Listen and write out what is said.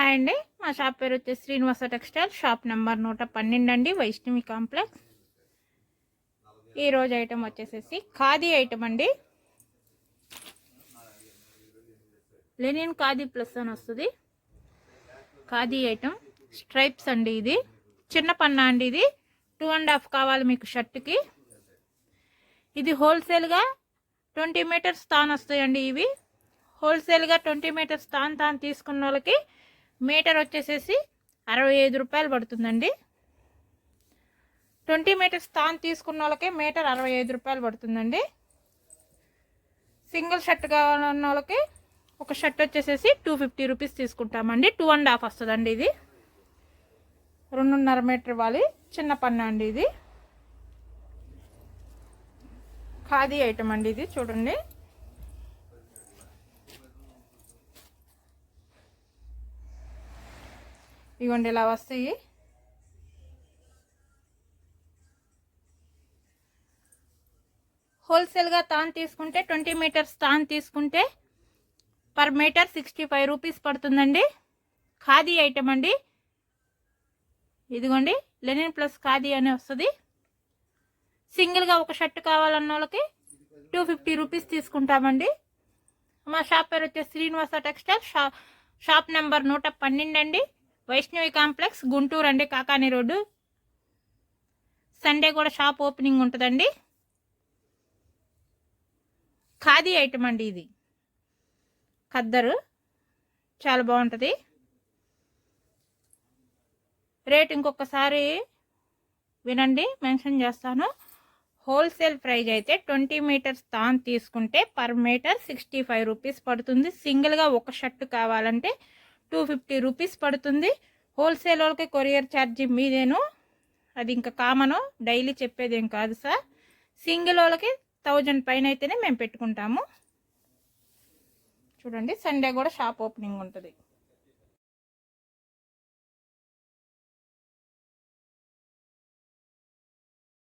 Hi అండి, మా shop పేరు వచ్చేసి శ్రీనివాస టెక్స్టైల్, షాప్ నెంబర్ 112 అండి, వైష్ణవి కాంప్లెక్స్. ఈరోజు ఐటమ్ వచ్చేసేసి ఖాదీ ఐటమ్ అండి. లెనిన్ ఖాదీ ప్లస్ అని వస్తుంది. ఖాదీ ఐటమ్ స్ట్రైప్స్ అండి. ఇది చిన్న పన్నా అండి. ఇది 2.5 కావాలి మీకు షర్ట్కి. ఇది హోల్సేల్గా 20 మీటర్స్ తాన్ వస్తాయండి. ఇవి హోల్సేల్గా 20 మీటర్స్ తాన్ తీసుకున్న వాళ్ళకి మీటర్ వచ్చేసేసి 65 రూపాయలు పడుతుందండి. 20 మీటర్స్ తాన్ తీసుకున్న వాళ్ళకి మీటర్ 65 రూపాయలు పడుతుందండి. సింగిల్ షర్ట్ కావాలన్న వాళ్ళకి ఒక షర్ట్ వచ్చేసేసి 250 రూపీస్ తీసుకుంటామండి. 2.5 వస్తుందండి. ఇది 2.5 మీటర్ ఇవ్వాలి. చిన్న పన్నా అండి. ఇది ఖాదీ ఐటమ్ అండి. ఇది చూడండి. ఇవ్వండి, ఇలా వస్తాయి. హోల్సేల్గా తాన్ తీసుకుంటే 20 మీటర్స్ తాన్ తీసుకుంటే పర్ మీటర్ 65 రూపీస్ పడుతుందండి. ఖాదీ ఐటమ్ అండి. ఇదిగోండి, లెనిన్ ప్లస్ ఖాదీ అని వస్తుంది. సింగిల్గా ఒక షర్ట్ కావాలన్న వాళ్ళకి 250 రూపీస్ తీసుకుంటామండి. మా షాప్ పేరు వచ్చేసి శ్రీనివాస టెక్స్టైల్, షాప్ నెంబర్ 112 అండి, వైష్ణవి కాంప్లెక్స్, గుంటూరు అండి, కాకాని రోడ్డు. సండే కూడా షాప్ ఓపెనింగ్ ఉంటుందండి. ఖాదీ ఐటమ్ అండి. ఇది ఖద్దరు చాలా బాగుంటుంది. రేట్ ఇంకొకసారి వినండి, మెన్షన్ చేస్తాను. హోల్సేల్ ప్రైజ్ అయితే 20 మీటర్స్ తాన్ తీసుకుంటే పర్ మీటర్ 65 రూపీస్ పడుతుంది. సింగిల్గా ఒక షర్ట్ కావాలంటే 250 రూపీస్ పడుతుంది. హోల్సేల్ వాళ్ళకి కొరియర్ ఛార్జీ మీదేను, అది ఇంకా కామను, డైలీ చెప్పేదేం కాదు సార్. సింగిల్ వాళ్ళకి 1000 పైన అయితేనే మేము పెట్టుకుంటాము. చూడండి, సండే కూడా షాప్ ఓపెనింగ్ ఉంటుంది.